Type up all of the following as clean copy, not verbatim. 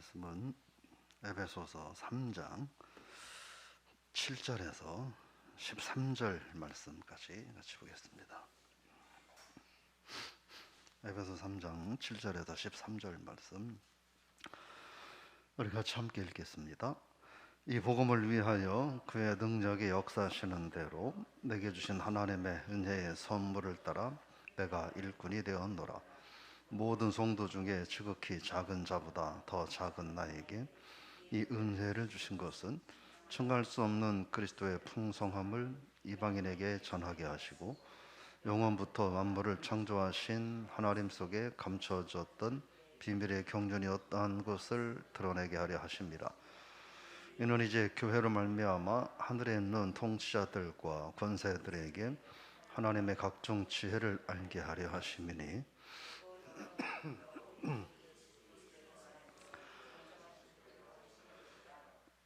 말씀은 에베소서 3장 7절에서 13절 말씀까지 같이 보겠습니다. 에베소 3장 7절에서 13절 말씀 우리 같이 함께 읽겠습니다. 이 복음을 위하여 그의 능력이 역사하시는 대로 내게 주신 하나님의 은혜의 선물을 따라 내가 일꾼이 되었노라. 모든 성도 중에 지극히 작은 자보다 더 작은 나에게 이 은혜를 주신 것은 청할 수 없는 그리스도의 풍성함을 이방인에게 전하게 하시고 영원부터 만물을 창조하신 하나님 속에 감춰졌던 비밀의 경륜이었다는 것을 드러내게 하려 하십니다. 이는 이제 교회로 말미암아 하늘에 있는 통치자들과 권세들에게 하나님의 각종 지혜를 알게 하려 하심이니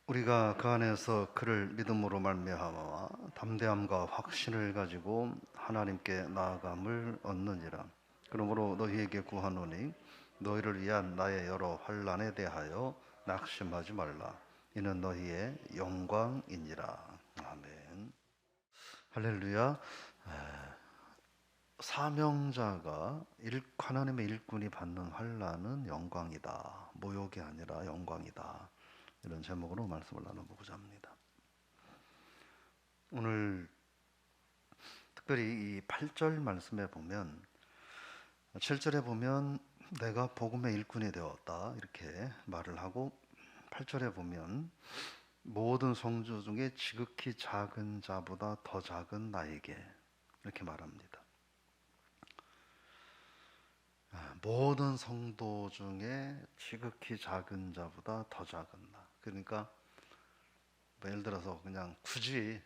우리가 그 안에서 그를 믿음으로 말미암아 담대함과 확신을 가지고 하나님께 나아감을 얻느니라. 그러므로 너희에게 구하노니 너희를 위한 나의 여러 환난에 대하여 낙심하지 말라. 이는 너희의 영광이니라. 아멘. 할렐루야. 사명자가 하나님의 일꾼이 받는 환난은 영광이다. 모욕이 아니라 영광이다. 이런 제목으로 말씀을 나눠보고자 합니다. 오늘 특별히 이 8절 말씀에 보면 7절에 보면 내가 복음의 일꾼이 되었다 이렇게 말을 하고 8절에 보면 모든 성도 중에 지극히 작은 자보다 더 작은 나에게 이렇게 말합니다. 모든 성도 중에 지극히 작은 자보다 더 작은 나. 그러니까 뭐 예를 들어서 그냥 굳이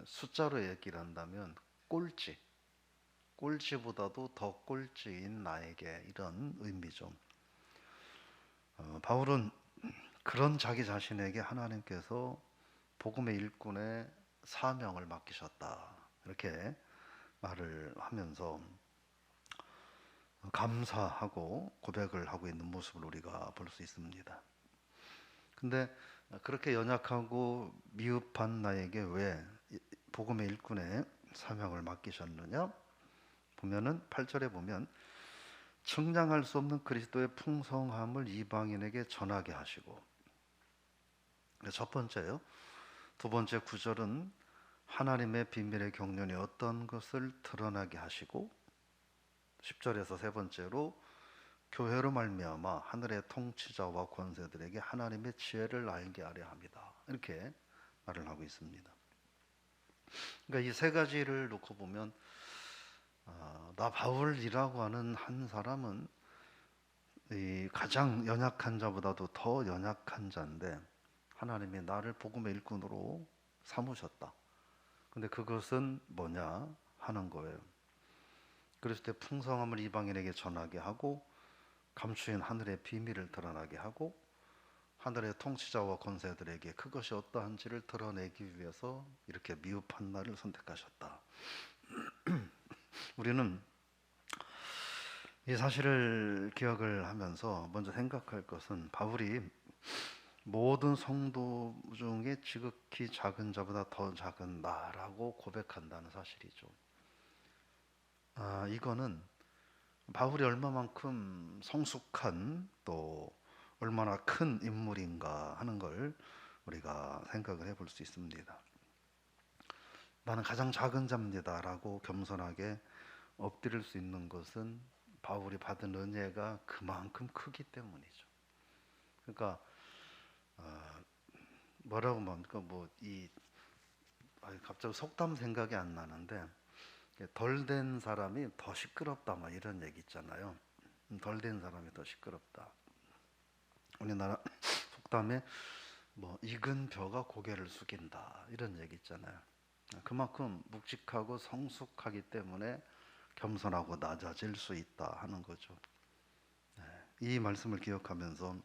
숫자로 얘기를 한다면 꼴찌보다도 더 꼴찌인 나에게 이런 의미죠. 바울은 그런 자기 자신에게 하나님께서 복음의 일꾼의 사명을 맡기셨다 이렇게 말을 하면서 감사하고 고백을 하고 있는 모습을 우리가 볼 수 있습니다. 근데 그렇게 연약하고 미흡한 나에게 왜 복음의 일꾼의 사명을 맡기셨느냐? 보면은 8절에 보면 측량할 수 없는 그리스도의 풍성함을 이방인에게 전하게 하시고, 첫 번째요. 두 번째 9절은 하나님의 비밀의 경륜이 어떤 것을 드러나게 하시고, 10절에서 세 번째로 교회로 말미암아 하늘의 통치자와 권세들에게 하나님의 지혜를 알게 하려 합니다. 이렇게 말을 하고 있습니다. 그러니까 이 세 가지를 놓고 보면 나 바울이라고 하는 한 사람은 이 가장 연약한 자보다도 더 연약한 자인데 하나님이 나를 복음의 일꾼으로 삼으셨다. 근데 그것은 뭐냐 하는 거예요. 그리스도의 풍성함을 이방인에게 전하게 하고 감추인 하늘의 비밀을 드러나게 하고 하늘의 통치자와 권세들에게 그것이 어떠한지를 드러내기 위해서 이렇게 미흡한 나를 선택하셨다. 우리는 이 사실을 기억을 하면서 먼저 생각할 것은 바울이 모든 성도 중에 지극히 작은 자보다 더 작은 나라고 고백한다는 사실이죠. 이거는 바울이 얼마만큼 성숙한 또 얼마나 큰 인물인가 하는 걸 우리가 생각을 해볼 수 있습니다. 나는 가장 작은 자입니다 라고 겸손하게 엎드릴 수 있는 것은 바울이 받은 은혜가 그만큼 크기 때문이죠. 그러니까 뭐라고 합니까? 갑자기 속담 생각이 안 나는데 덜 된 사람이 더 시끄럽다 막 이런 얘기 있잖아요. 덜 된 사람이 더 시끄럽다. 우리나라 속담에 익은 벼가 고개를 숙인다 이런 얘기 있잖아요. 그만큼 묵직하고 성숙하기 때문에 겸손하고 낮아질 수 있다 하는 거죠. 이 말씀을 기억하면서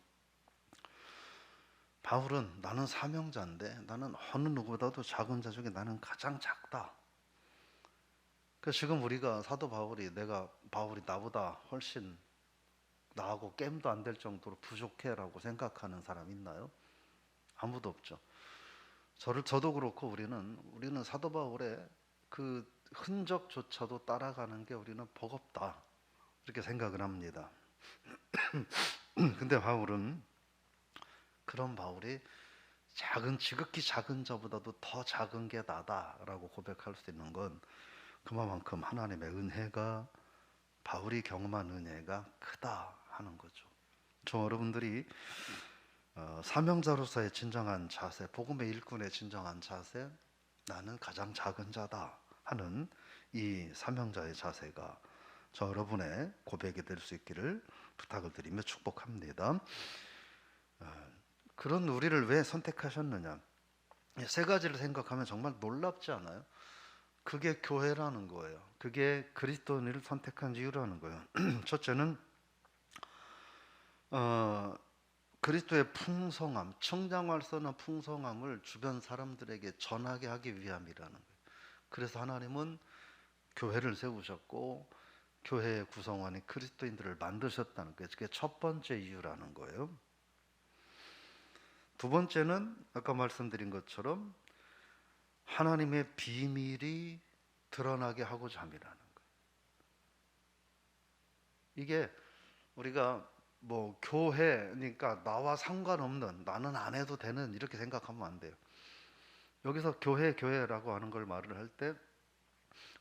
바울은 나는 사명자인데 나는 어느 누구보다도 작은 자 중에 나는 가장 작다. 지금 우리가 사도 바울이 바울이 나보다 훨씬 나하고 게임도 안 될 정도로 부족해라고 생각하는 사람 있나요? 아무도 없죠. 저도 그렇고 우리는 사도 바울의 그 흔적조차도 따라가는 게 우리는 버겁다 이렇게 생각을 합니다. 근데 바울은 그런 바울이 지극히 작은 자보다도 더 작은 게 나다라고 고백할 수 있는 건 그만큼 하나님의 은혜가 바울이 경험한 은혜가 크다 하는 거죠. 저 여러분들이 사명자로서의 진정한 자세, 복음의 일꾼의 진정한 자세, 나는 가장 작은 자다 하는 이 사명자의 자세가 저 여러분의 고백이 될 수 있기를 부탁을 드리며 축복합니다. 그런 우리를 왜 선택하셨느냐? 세 가지를 생각하면 정말 놀랍지 않아요? 그게 교회라는 거예요. 그게 그리스도인을 선택한 이유라는 거예요. 첫째는 그리스도의 풍성함, 청장활선한 풍성함을 주변 사람들에게 전하게 하기 위함이라는 거예요. 그래서 하나님은 교회를 세우셨고 교회의 구성원인 그리스도인들을 만드셨다는 거예요. 그게 첫 번째 이유라는 거예요. 두 번째는 아까 말씀드린 것처럼 하나님의 비밀이 드러나게 하고자 함이라는 거예요. 이게 우리가 뭐 교회니까 나와 상관없는, 나는 안 해도 되는 이렇게 생각하면 안 돼요. 여기서 교회라고 하는 걸 말을 할 때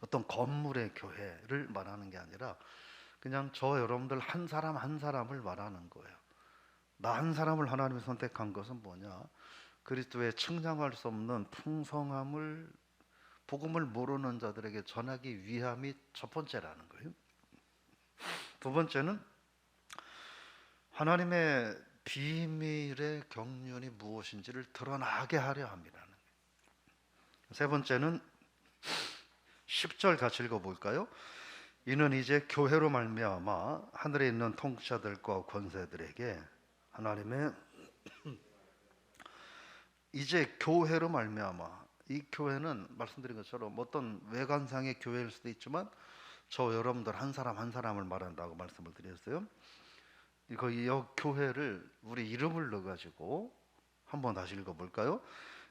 어떤 건물의 교회를 말하는 게 아니라 그냥 저 여러분들 한 사람 한 사람을 말하는 거예요. 나 한 사람을 하나님이 선택한 것은 뭐냐? 그리스도의 측량할 수 없는 풍성함을 복음을 모르는 자들에게 전하기 위함이 첫 번째라는 거예요. 두 번째는 하나님의 비밀의 경륜이 무엇인지를 드러나게 하려 합니다. 세 번째는 10절 같이 읽어볼까요? 이는 이제 교회로 말미암아 하늘에 있는 통치자들과 권세들에게 하나님의 이제 교회로 말미암아, 이 교회는 말씀드린 것처럼 어떤 외관상의 교회일 수도 있지만 저 여러분들 한 사람 한 사람을 말한다고 말씀을 드렸어요. 이 교회를 우리 이름을 넣어가지고 한번 다시 읽어볼까요?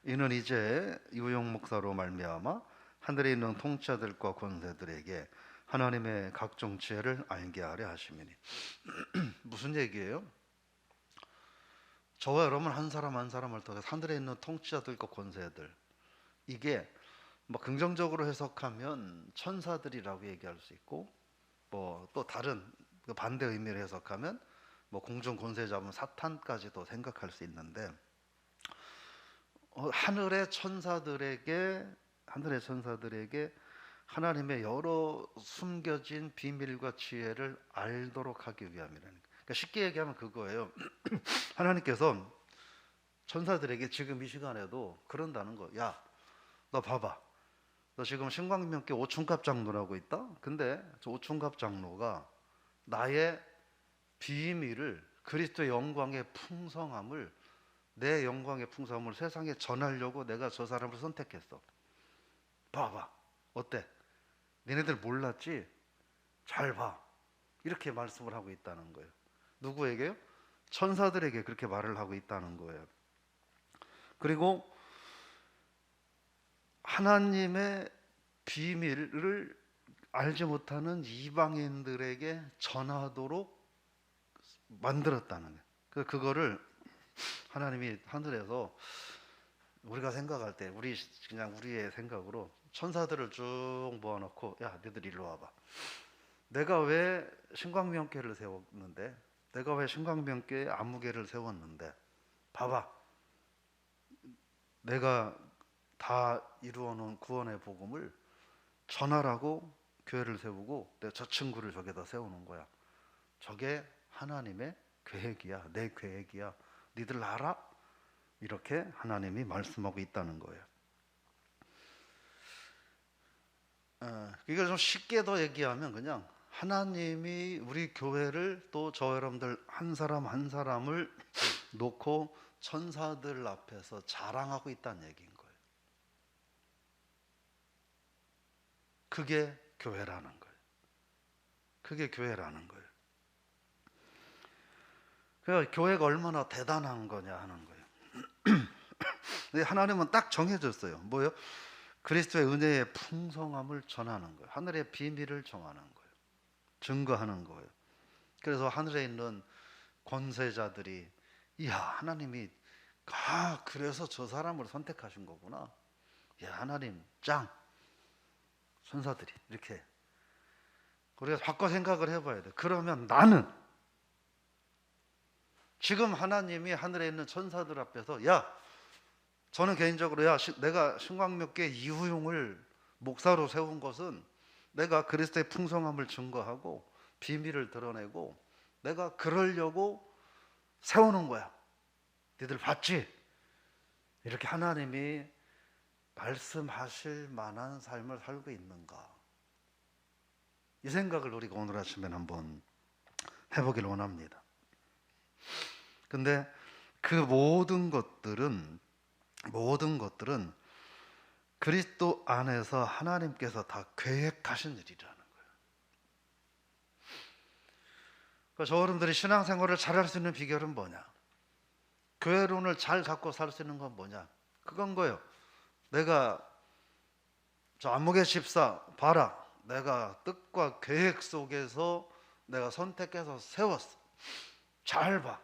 이는 이제 유용 목사로 말미암아 하늘에 있는 통치자들과 권세들에게 하나님의 각종 지혜를 알게 하려 하심이니. 무슨 얘기예요? 저와 여러분 한 사람 한 사람을 통해서 하늘에 있는 통치자들과 권세들, 이게 뭐 긍정적으로 해석하면 천사들이라고 얘기할 수 있고, 뭐 또 다른 반대 의미를 해석하면 뭐 공중 권세 잡은 사탄까지도 생각할 수 있는데, 하늘의 천사들에게 하나님의 여러 숨겨진 비밀과 지혜를 알도록 하기 위함이라는 거예요. 그러니까 쉽게 얘기하면 그거예요. 하나님께서 천사들에게 지금 이 시간에도 그런다는 거. 야, 너 봐봐. 너 지금 신광명께 오충갑 장로라고 있다? 근데 저 오충갑 장로가 나의 비밀을, 그리스도의 영광의 풍성함을, 내 영광의 풍성함을 세상에 전하려고 내가 저 사람을 선택했어. 봐봐. 어때? 니네들 몰랐지? 잘 봐. 이렇게 말씀을 하고 있다는 거예요. 누구에게요? 천사들에게 그렇게 말을 하고 있다는 거예요. 그리고 하나님의 비밀을 알지 못하는 이방인들에게 전하도록 만들었다는 거예요. 그거를 하나님이 하늘에서 우리가 생각할 때 그냥 우리의 생각으로 천사들을 쭉 모아놓고, 야, 너희들 일로 와봐. 내가 왜 신광명교회를 세웠는데, 내가 왜 신광명교회 아무개를 세웠는데, 봐봐. 내가 다 이루어놓은 구원의 복음을 전하라고 교회를 세우고 내가 저 친구를 저기다 세우는 거야. 저게 하나님의 계획이야. 내 계획이야. 니들 알아? 이렇게 하나님이 말씀하고 있다는 거예요. 이걸 좀 쉽게 더 얘기하면 그냥 하나님이 우리 교회를, 또 저 여러분들 한 사람 한 사람을 놓고 천사들 앞에서 자랑하고 있다는 얘기인 거예요. 그게 교회라는 거예요. 그게 교회라는 거예요. 그러니까 교회가 얼마나 대단한 거냐 하는 거예요. 근데 하나님은 딱 정해졌어요. 뭐요? 그리스도의 은혜의 풍성함을 전하는 거예요. 하늘의 비밀을 정하는 거예요. 증거하는 거예요. 그래서 하늘에 있는 권세자들이 이야, 하나님이 그래서 저 사람을 선택하신 거구나. 야, 하나님 짱. 천사들이 이렇게 우리가 바꿔 생각을 해봐야 돼. 그러면 나는 지금 하나님이 하늘에 있는 천사들 앞에서 저는 개인적으로 내가 신광몇개 이후용을 목사로 세운 것은 내가 그리스도의 풍성함을 증거하고 비밀을 드러내고 내가 그러려고 세우는 거야. 니들 봤지? 이렇게 하나님이 말씀하실 만한 삶을 살고 있는가? 이 생각을 우리가 오늘 아침에 한번 해보길 원합니다. 근데 그 모든 것들은 그리스도 안에서 하나님께서 다 계획하신 일이라는 거예요. 그러니까 저 여러분들이 신앙생활을 잘할 수 있는 비결은 뭐냐? 교회론을 잘 갖고 살 수 있는 건 뭐냐? 그건 거예요. 내가 저 안목의 집사 봐라. 내가 뜻과 계획 속에서 내가 선택해서 세웠어. 잘 봐.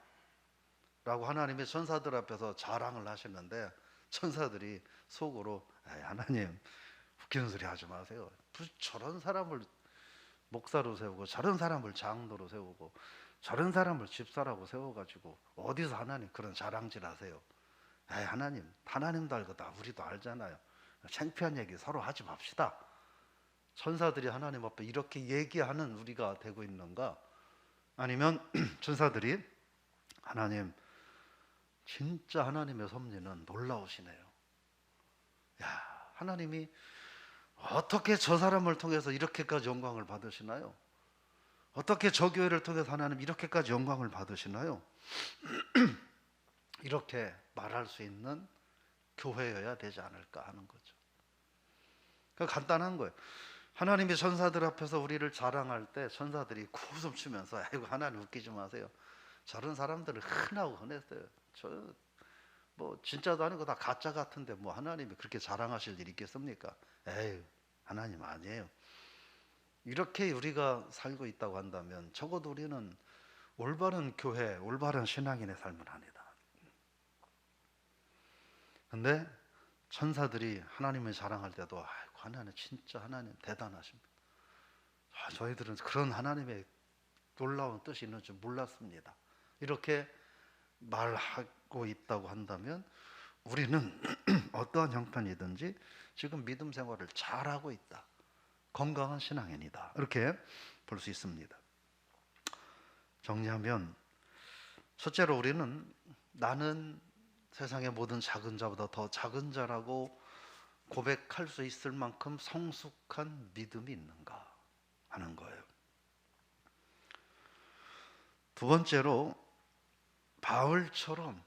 라고 하나님이 천사들 앞에서 자랑을 하시는데 천사들이 속으로 하나님 웃기는 소리 하지 마세요. 저런 사람을 목사로 세우고 저런 사람을 장로로 세우고 저런 사람을 집사라고 세워가지고 어디서 하나님 그런 자랑질 하세요. 하나님도 알고 우리도 알잖아요. 창피한 얘기 서로 하지 맙시다. 천사들이 하나님 앞에 이렇게 얘기하는 우리가 되고 있는가? 아니면 천사들이 하나님 진짜 하나님의 섭리는 놀라우시네요. 하나님이 어떻게 저 사람을 통해서 이렇게까지 영광을 받으시나요? 어떻게 저 교회를 통해서 하나님 이렇게까지 영광을 받으시나요? 이렇게 말할 수 있는 교회여야 되지 않을까 하는 거죠. 그러니까 간단한 거예요. 하나님이 천사들 앞에서 우리를 자랑할 때 천사들이 코웃음 치면서 아이고 하나님 웃기지 마세요. 저런 사람들은 흔하고 흔했어요. 뭐 진짜도 아니고 다 가짜 같은데 뭐 하나님이 그렇게 자랑하실 일이 있겠습니까? 에휴, 하나님 아니에요. 이렇게 우리가 살고 있다고 한다면 적어도 우리는 올바른 교회, 올바른 신앙인의 삶을 합니다. 근데 천사들이 하나님을 자랑할 때도 아이고 하나님 진짜 하나님 대단하십니다. 저희들은 그런 하나님의 놀라운 뜻이 있는 줄 몰랐습니다. 이렇게 말하고 있다고 한다면 우리는 어떠한 형편이든지 지금 믿음 생활을 잘하고 있다. 건강한 신앙인이다. 이렇게 볼 수 있습니다. 정리하면 첫째로 우리는 나는 세상의 모든 작은 자보다 더 작은 자라고 고백할 수 있을 만큼 성숙한 믿음이 있는가 하는 거예요. 두 번째로 바울처럼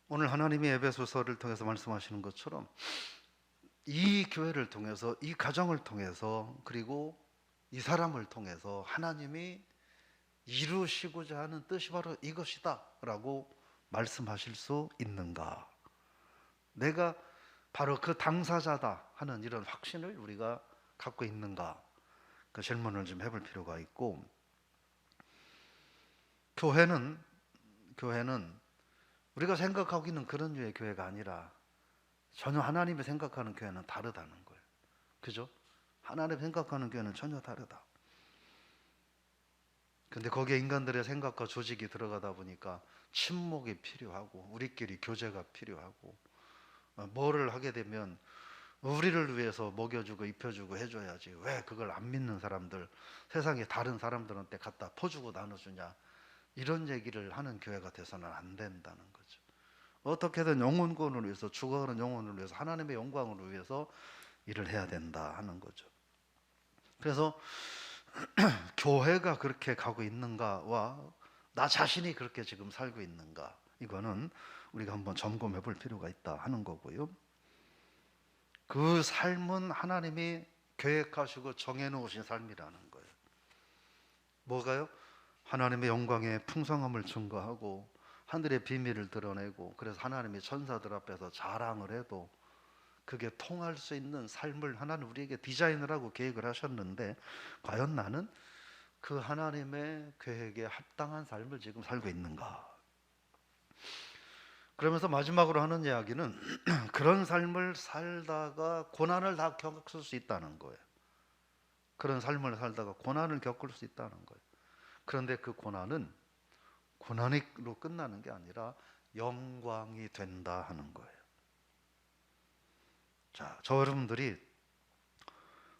오늘 하나님이 에베소서를 통해서 말씀하시는 것처럼 이 교회를 통해서 이 가정을 통해서 그리고 이 사람을 통해서 하나님이 이루시고자 하는 뜻이 바로 이것이다 라고 말씀하실 수 있는가? 내가 바로 그 당사자다 하는 이런 확신을 우리가 갖고 있는가? 그 질문을 좀 해볼 필요가 있고, 교회는 우리가 생각하고 있는 그런 류의 교회가 아니라 전혀 하나님이 생각하는 교회는 다르다는 거예요. 그죠? 하나님 생각하는 교회는 전혀 다르다. 근데 거기에 인간들의 생각과 조직이 들어가다 보니까 침묵이 필요하고 우리끼리 교제가 필요하고 뭐를 하게 되면 우리를 위해서 먹여주고 입혀주고 해줘야지 왜 그걸 안 믿는 사람들 세상에 다른 사람들한테 갖다 퍼주고 나눠주냐 이런 얘기를 하는 교회가 돼서는 안 된다는 거죠. 어떻게든 영혼권을 위해서 죽어가는 영혼을 위해서 하나님의 영광을 위해서 일을 해야 된다 하는 거죠. 그래서 교회가 그렇게 가고 있는가와 나 자신이 그렇게 지금 살고 있는가 이거는 우리가 한번 점검해 볼 필요가 있다 하는 거고요. 그 삶은 하나님이 계획하시고 정해 놓으신 삶이라는 거예요. 뭐가요? 하나님의 영광의 풍성함을 증거하고 하늘의 비밀을 드러내고, 그래서 하나님의 천사들 앞에서 자랑을 해도 그게 통할 수 있는 삶을 하나님 우리에게 디자인을 하고 계획을 하셨는데, 과연 나는 그 하나님의 계획에 합당한 삶을 지금 살고 있는가? 그러면서 마지막으로 하는 이야기는 그런 삶을 살다가 고난을 다 겪을 수 있다는 거예요. 그런 삶을 살다가 고난을 겪을 수 있다는 거예요. 그런데 그 고난은 고난으로 끝나는 게 아니라 영광이 된다 하는 거예요. 자, 저 여러분들이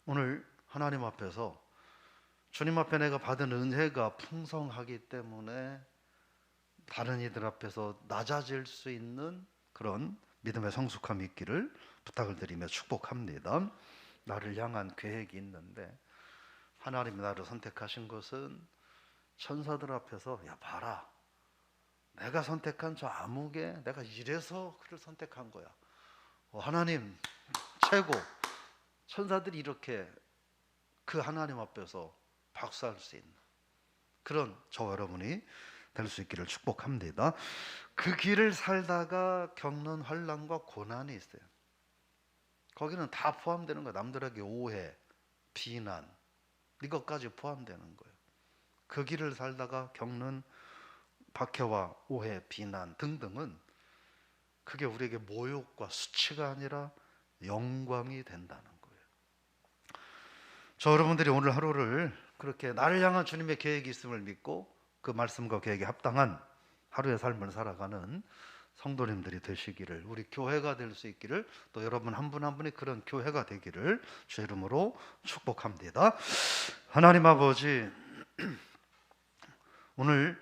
오늘 하나님 앞에서 주님 앞에 내가 받은 은혜가 풍성하기 때문에 다른 이들 앞에서 낮아질 수 있는 그런 믿음의 성숙함이 있기를 부탁을 드리며 축복합니다. 나를 향한 계획이 있는데, 하나님이 나를 선택하신 것은 천사들 앞에서 야 봐라, 내가 선택한 저 아무개, 내가 이래서 그를 선택한 거야. 하나님 최고. 천사들이 이렇게 그 하나님 앞에서 박수할 수 있는 그런 저 여러분이 될 수 있기를 축복합니다. 그 길을 살다가 겪는 환난과 고난이 있어요. 거기는 다 포함되는 거예요. 남들에게 오해, 비난, 이것까지 포함되는 거예요. 그 길을 살다가 겪는 박해와 오해, 비난 등등은 그게 우리에게 모욕과 수치가 아니라 영광이 된다는 거예요. 저 여러분들이 오늘 하루를 그렇게 나를 향한 주님의 계획이 있음을 믿고 그 말씀과 계획에 합당한 하루의 삶을 살아가는 성도님들이 되시기를, 우리 교회가 될 수 있기를, 또 여러분 한 분 한 분이 그런 교회가 되기를 주의 이름으로 축복합니다. 하나님 아버지, 오늘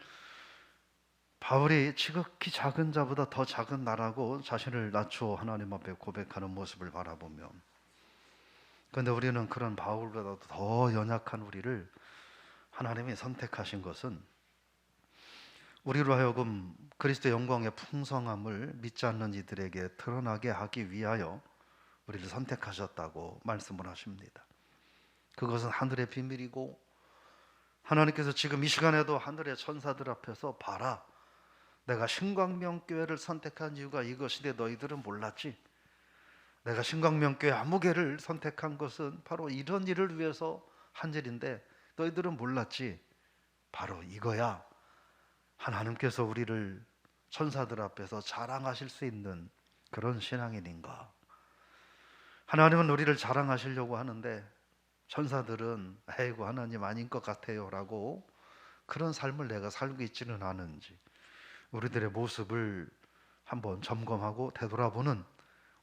바울이 지극히 작은 자보다 더 작은 나라고 자신을 낮추어 하나님 앞에 고백하는 모습을 바라보며, 그런데 우리는 그런 바울보다도 더 연약한 우리를 하나님이 선택하신 것은 우리로 하여금 그리스도의 영광의 풍성함을 믿지 않는 이들에게 드러나게 하기 위하여 우리를 선택하셨다고 말씀을 하십니다. 그것은 하늘의 비밀이고, 하나님께서 지금 이 시간에도 하늘의 천사들 앞에서 봐라, 내가 신광명교회를 선택한 이유가 이것인데 너희들은 몰랐지? 내가 신광명교회 아무개를 선택한 것은 바로 이런 일을 위해서 한 일인데 너희들은 몰랐지? 바로 이거야. 하나님께서 우리를 천사들 앞에서 자랑하실 수 있는 그런 신앙인인가? 하나님은 우리를 자랑하시려고 하는데 천사들은 아이고 하나님 아닌 것 같아요 라고 그런 삶을 내가 살고 있지는 않은지 우리들의 모습을 한번 점검하고 되돌아보는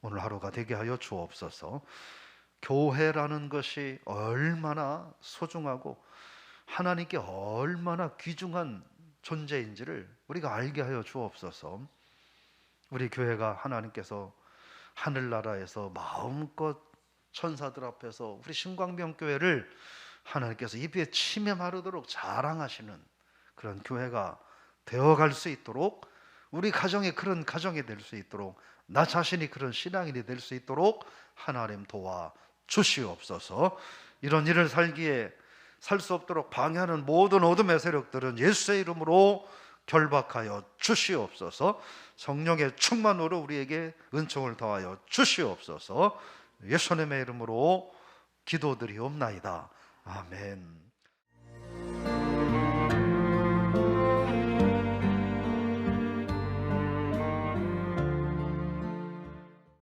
오늘 하루가 되게 하여 주옵소서. 교회라는 것이 얼마나 소중하고 하나님께 얼마나 귀중한 존재인지를 우리가 알게 하여 주옵소서. 우리 교회가 하나님께서 하늘나라에서 마음껏 천사들 앞에서 우리 신광명교회를 하나님께서 입에 침에 마르도록 자랑하시는 그런 교회가 되어갈 수 있도록, 우리 가정이 그런 가정이 될 수 있도록, 나 자신이 그런 신앙인이 될 수 있도록 하나님 도와 주시옵소서. 이런 일을 살기에 살 수 없도록 방해하는 모든 어둠의 세력들은 예수의 이름으로 결박하여 주시옵소서. 성령의 충만으로 우리에게 은총을 더하여 주시옵소서. 예수님의 이름으로 기도드리옵나이다. 아멘.